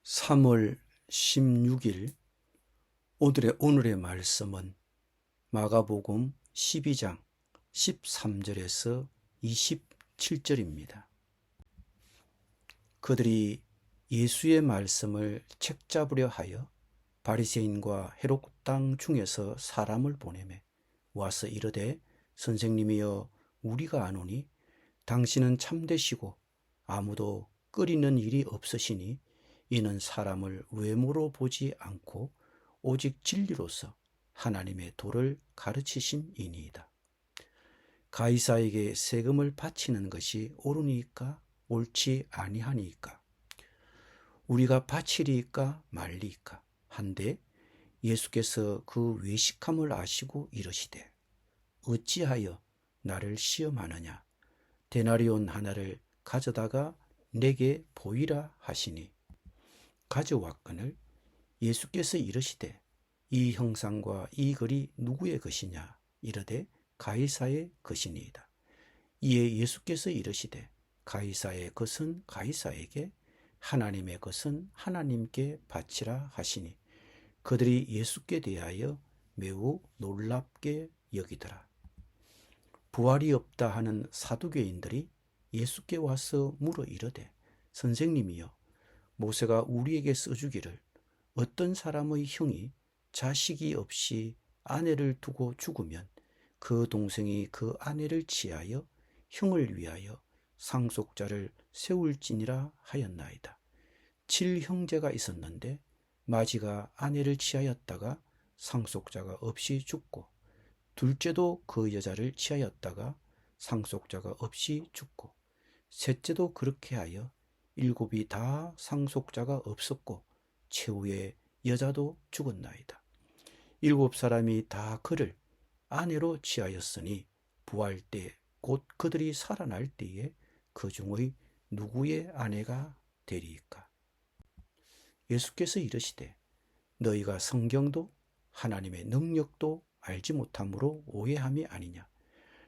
3월 16일 오늘의 말씀은 마가복음 12장 13절에서 27절입니다. 그들이 예수의 말씀을 책잡으려 하여 바리새인과 헤롯 땅 중에서 사람을 보내매 와서 이르되 선생님이여 우리가 아노니 당신은 참되시고 아무도 끓이는 일이 없으시니 이는 사람을 외모로 보지 않고 오직 진리로서 하나님의 도를 가르치심이니이다. 가이사에게 세금을 바치는 것이 옳으니까 옳지 아니하니까 우리가 바치리이까 말리이까 한데 예수께서 그 외식함을 아시고 이르시되 어찌하여 나를 시험하느냐 데나리온 하나를 가져다가 내게 보이라 하시니 가져왔거늘 예수께서 이르시되 이 형상과 이 글이 누구의 것이냐 이르되 가이사의 것이니이다. 이에 예수께서 이르시되 가이사의 것은 가이사에게 하나님의 것은 하나님께 바치라 하시니 그들이 예수께 대하여 매우 놀랍게 여기더라. 부활이 없다 하는 사두개인들이 예수께 와서 물어 이르되 선생님이여 모세가 우리에게 써주기를 어떤 사람의 형이 자식이 없이 아내를 두고 죽으면 그 동생이 그 아내를 취하여 형을 위하여 상속자를 세울지니라 하였나이다. 7형제가 있었는데 마지가 아내를 취하였다가 상속자가 없이 죽고 둘째도 그 여자를 취하였다가 상속자가 없이 죽고 셋째도 그렇게 하여 7이 다 상속자가 없었고 최후의 여자도 죽었나이다. 7사람이 다 그를 아내로 취하였으니 부활 때 곧 그들이 살아날 때에 그 중의 누구의 아내가 되리이까? 예수께서 이르시되 너희가 성경도 하나님의 능력도 알지 못함으로 오해함이 아니냐.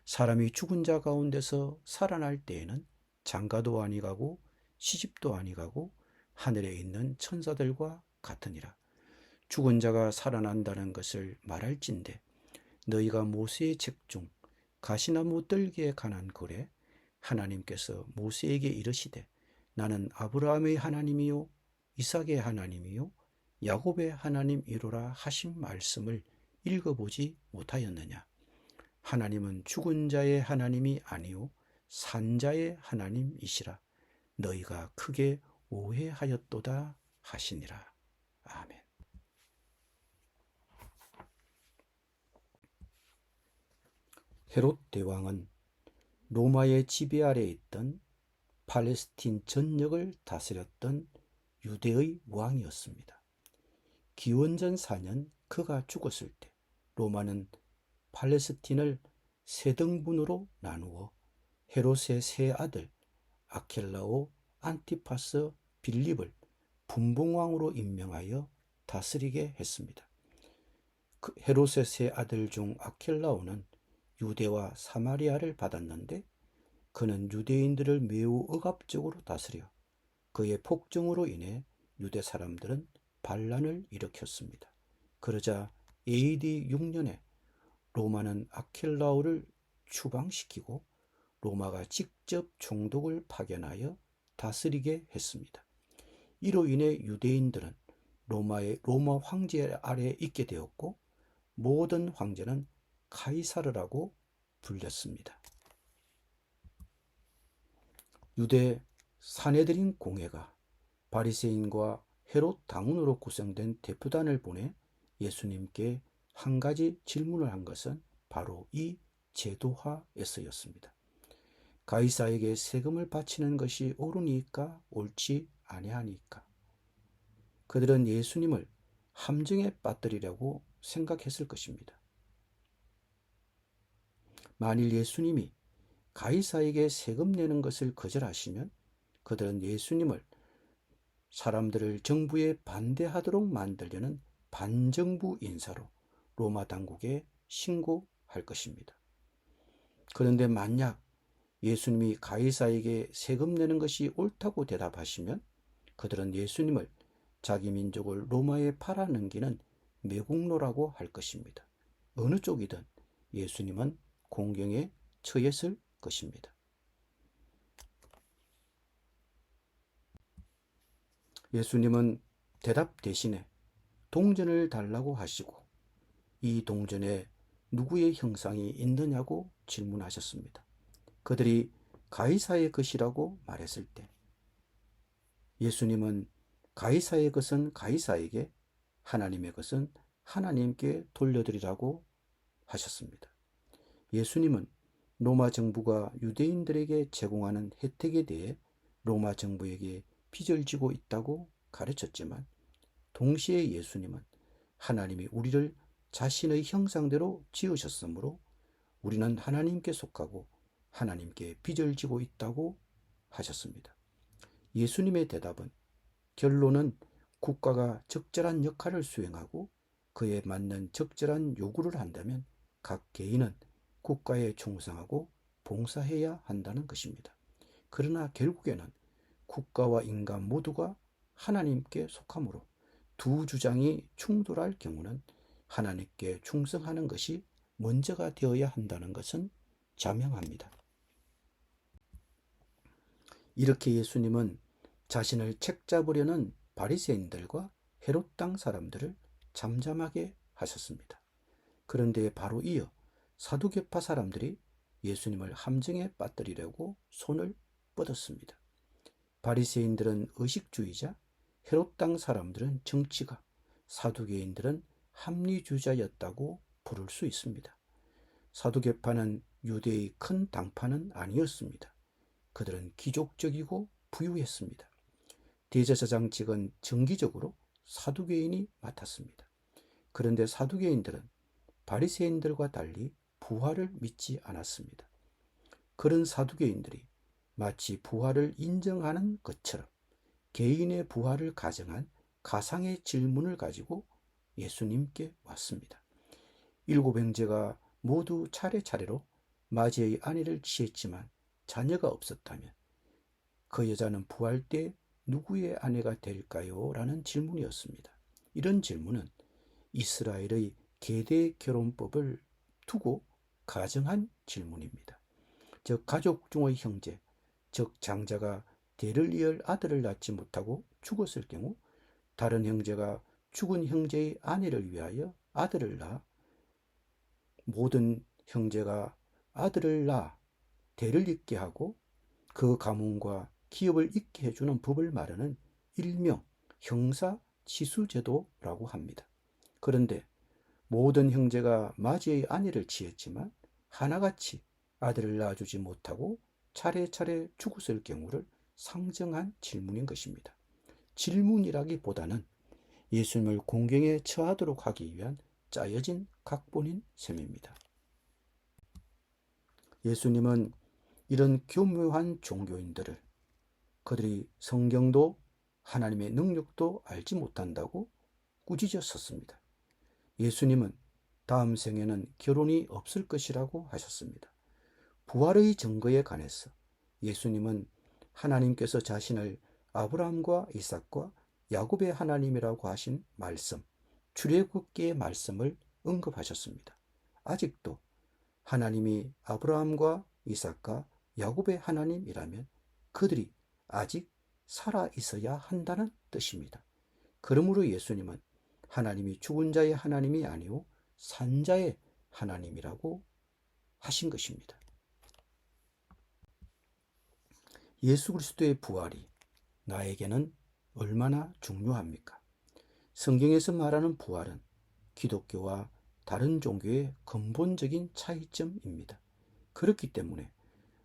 사람이 죽은 자 가운데서 살아날 때에는 장가도 아니가고 시집도 아니가고 하늘에 있는 천사들과 같으니라. 죽은 자가 살아난다는 것을 말할진대 너희가 모세의 책 중 가시나무 뜰기에 관한 글에 하나님께서 모세에게 이르시되 나는 아브라함의 하나님이요 이삭의 하나님이요 야곱의 하나님이로라 하신 말씀을 읽어보지 못하였느냐. 하나님은 죽은 자의 하나님이 아니요 산 자의 하나님이시라. 너희가 크게 오해하였도다 하시니라. 아멘. 헤롯 대왕은 로마의 지배 아래에 있던 팔레스틴 전역을 다스렸던 유대의 왕이었습니다. 기원전 4년 그가 죽었을 때 로마는 팔레스틴을 세 등분으로 나누어 헤롯의 세 아들 아켈라오, 안티파스, 빌립을 분봉왕으로 임명하여 다스리게 했습니다. 헤롯의 세 아들 중 아켈라오는 유대와 사마리아를 받았는데 그는 유대인들을 매우 억압적으로 다스려 그의 폭정으로 인해 유대 사람들은 반란을 일으켰습니다. 그러자 AD 6년에 로마는 아켈라오를 추방시키고 로마가 직접 총독을 파견하여 다스리게 했습니다. 이로 인해 유대인들은 로마 황제 아래에 있게 되었고 모든 황제는 카이사르라고 불렸습니다. 유대 사네드린 공회가 바리새인과 헤롯 당원으로 구성된 대표단을 보내 예수님께 한 가지 질문을 한 것은 바로 이 제도화에서였습니다. 가이사에게 세금을 바치는 것이 옳으니까 옳지 아니하니까. 그들은 예수님을 함정에 빠뜨리려고 생각했을 것입니다. 만일 예수님이 가이사에게 세금 내는 것을 거절하시면 그들은 예수님을 사람들을 정부에 반대하도록 만들려는 반정부 인사로 로마 당국에 신고할 것입니다. 그런데 만약 예수님이 가이사에게 세금 내는 것이 옳다고 대답하시면 그들은 예수님을 자기 민족을 로마에 팔아넘기는 매국노라고 할 것입니다. 어느 쪽이든 예수님은 공경에 처했을 것입니다. 예수님은 대답 대신에 동전을 달라고 하시고 이 동전에 누구의 형상이 있느냐고 질문하셨습니다. 그들이 가이사의 것이라고 말했을 때 예수님은 가이사의 것은 가이사에게, 하나님의 것은 하나님께 돌려드리라고 하셨습니다. 예수님은 로마 정부가 유대인들에게 제공하는 혜택에 대해 로마 정부에게 빚을 지고 있다고 가르쳤지만 동시에 예수님은 하나님이 우리를 자신의 형상대로 지으셨으므로 우리는 하나님께 속하고 하나님께 빚을 지고 있다고 하셨습니다. 예수님의 대답은 결론은 국가가 적절한 역할을 수행하고 그에 맞는 적절한 요구를 한다면 각 개인은 국가에 충성하고 봉사해야 한다는 것입니다. 그러나 결국에는 국가와 인간 모두가 하나님께 속하므로 두 주장이 충돌할 경우는 하나님께 충성하는 것이 먼저가 되어야 한다는 것은 자명합니다. 이렇게 예수님은 자신을 책잡으려는 바리새인들과 헤롯 땅 사람들을 잠잠하게 하셨습니다. 그런데 바로 이어 사두개파 사람들이 예수님을 함정에 빠뜨리려고 손을 뻗었습니다. 바리새인들은 의식주의자, 헤롯 땅 사람들은 정치가, 사두개인들은 합리주의자였다고 부를 수 있습니다. 사두개파는 유대의 큰 당파는 아니었습니다. 그들은 기족적이고 부유했습니다. 대제사장직은 정기적으로 사두개인이 맡았습니다. 그런데 사두개인들은 바리새인들과 달리 부활을 믿지 않았습니다. 그런 사두개인들이 마치 부활을 인정하는 것처럼 개인의 부활을 가정한 가상의 질문을 가지고 예수님께 왔습니다. 일곱 형제가 모두 차례차례로 마지의 아내를 취했지만 자녀가 없었다면 그 여자는 부활 때 누구의 아내가 될까요? 라는 질문이었습니다. 이런 질문은 이스라엘의 계대 결혼법을 두고 가정한 질문입니다. 즉 가족 중의 형제, 즉 장자가 대를 이을 아들을 낳지 못하고 죽었을 경우 다른 형제가 죽은 형제의 아내를 위하여 아들을 낳아 모든 형제가 아들을 낳아 대를 잇게 하고 그 가문과 기업을 잇게 해주는 법을 말하는 일명 형사치수제도라고 합니다. 그런데 모든 형제가 마지의 아내를 취했지만 하나같이 아들을 낳아주지 못하고 차례차례 죽었을 경우를 상정한 질문인 것입니다. 질문이라기보다는 예수님을 공경에 처하도록 하기 위한 짜여진 각본인 셈입니다. 예수님은 이런 교묘한 종교인들을 그들이 성경도 하나님의 능력도 알지 못한다고 꾸짖었습니다. 예수님은 다음 생에는 결혼이 없을 것이라고 하셨습니다. 부활의 증거에 관해서 예수님은 하나님께서 자신을 아브라함과 이삭과 야곱의 하나님이라고 하신 말씀, 출애굽기의 말씀을 언급하셨습니다. 아직도 하나님이 아브라함과 이삭과 야곱의 하나님이라면 그들이 아직 살아 있어야 한다는 뜻입니다. 그러므로 예수님은 하나님이 죽은 자의 하나님이 아니오 산자의 하나님이라고 하신 것입니다. 예수 그리스도의 부활이 나에게는 얼마나 중요합니까? 성경에서 말하는 부활은 기독교와 다른 종교의 근본적인 차이점입니다. 그렇기 때문에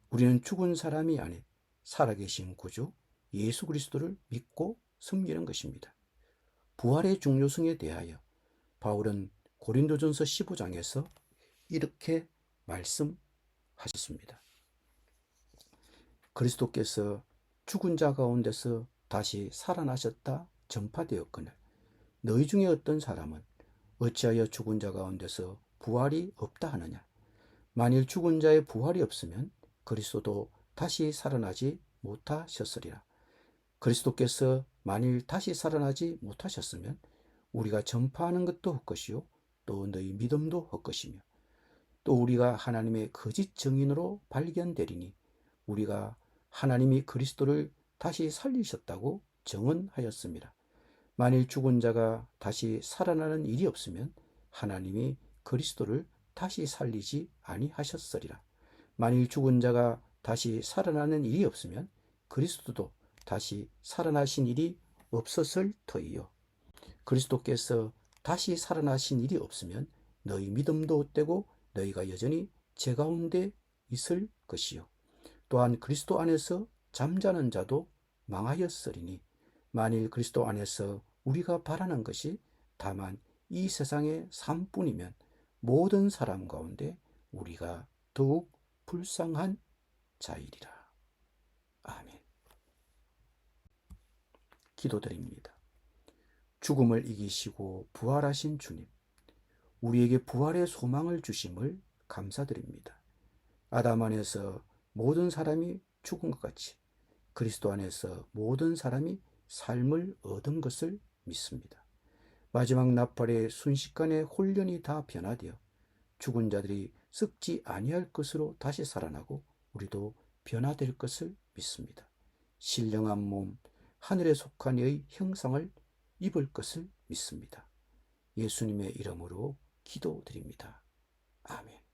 우리는 죽은 사람이 아닌 살아계신 구주 예수 그리스도를 믿고 섬기는 것입니다. 부활의 중요성에 대하여 바울은 고린도전서 15장에서 이렇게 말씀하셨습니다. 그리스도께서 죽은 자 가운데서 다시 살아나셨다 전파되었거늘 너희 중에 어떤 사람은 어찌하여 죽은 자 가운데서 부활이 없다 하느냐. 만일 죽은 자의 부활이 없으면 그리스도도 다시 살아나지 못하셨으리라. 그리스도께서 만일 다시 살아나지 못하셨으면 우리가 전파하는 것도 헛것이요 또 너희 믿음도 헛것이며 또 우리가 하나님의 거짓 증인으로 발견되리니 우리가 하나님이 그리스도를 다시 살리셨다고 증언하였습니다. 만일 죽은 자가 다시 살아나는 일이 없으면 하나님이 그리스도를 다시 살리지 아니하셨으리라. 만일 죽은 자가 다시 살아나는 일이 없으면 그리스도도 다시 살아나신 일이 없었을 터이요. 그리스도께서 다시 살아나신 일이 없으면 너희 믿음도 헛되고 너희가 여전히 죄 가운데 있을 것이요. 또한 그리스도 안에서 잠자는 자도 망하였으리니 만일 그리스도 안에서 우리가 바라는 것이 다만 이 세상의 삶뿐이면 모든 사람 가운데 우리가 더욱 불쌍한 자이리라. 아멘. 기도드립니다. 죽음을 이기시고 부활하신 주님, 우리에게 부활의 소망을 주심을 감사드립니다. 아담 안에서 모든 사람이 죽은 것 같이 그리스도 안에서 모든 사람이 삶을 얻은 것을 믿습니다. 마지막 나팔의 순식간에 혼련이 다 변화되어 죽은 자들이 썩지 아니할 것으로 다시 살아나고 우리도 변화될 것을 믿습니다. 신령한 몸, 하늘에 속한 이의 형상을 입을 것을 믿습니다. 예수님의 이름으로 기도드립니다. 아멘.